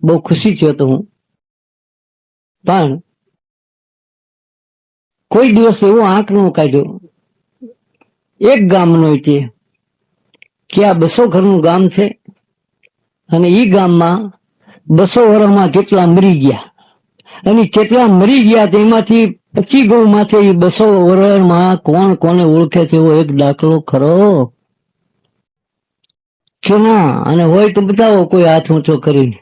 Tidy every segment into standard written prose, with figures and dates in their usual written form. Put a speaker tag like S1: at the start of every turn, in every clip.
S1: બહુ ખુશી થયો હતો હું. પણ કોઈ દિવસ એવો આંક નો કાઢ્યો એક ગામનો કે આ 200 ઘરનું ગામ છે અને ઈ ગામમાં 200 વર્ષમાં કેટલા મરી ગયા અને કેટલા મરી ગયા તેમાંથી 25 ગૌ માથે 200 વર્ષમાં કોણ કોને ઓળખે છે એવો એક દાખલો ખરો કે ના? અને હોય તો બતાવો કોઈ હાથ ઊંચો કરીને.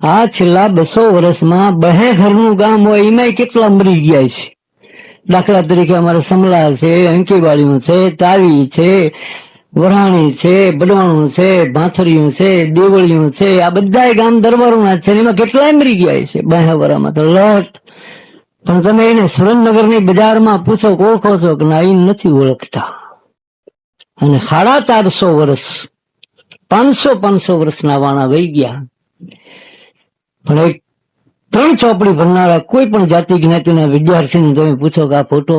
S1: આ છેલ્લા 200 વર્ષમાં 2 ઘરનું ગામ હોય એમાં કેટલા મરી ગયા છે. દાખલા તરીકે અમારે સમલાલ છે, અંકીવાળીનું છે, તાવી છે, વરાણી છે, બડવાણું છે, ભાથરિયું છે, દેવળિયું છે, આ બધા ગામ દરબારોના છે. એમાં કેટલાય મરી ગયા છે 2 વર્ષમાં તો લટ. પણ તમે એને સુરેન્દ્રનગરની બજારમાં પૂછો, ઓળખો છો કે ના? એ નથી ઓળખતા. અને 450 વર્ષ 500 વર્ષના વાણા વહી ગયા. પણ એક 3 ચોપડી ભણનારા કોઈ પણ જાતિ જ્ઞાતિના વિદ્યાર્થીને તમે પૂછો કે આ ફોટો,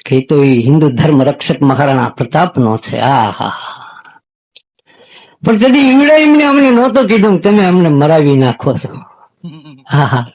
S1: કે તો એ હિન્દુ ધર્મ રક્ષક મહારાણા પ્રતાપનો છે. આ હા. પણ કદી ઈવડે એમને અમને નહોતો કીધું તમે અમને મરાવી નાખો છો. હા હા.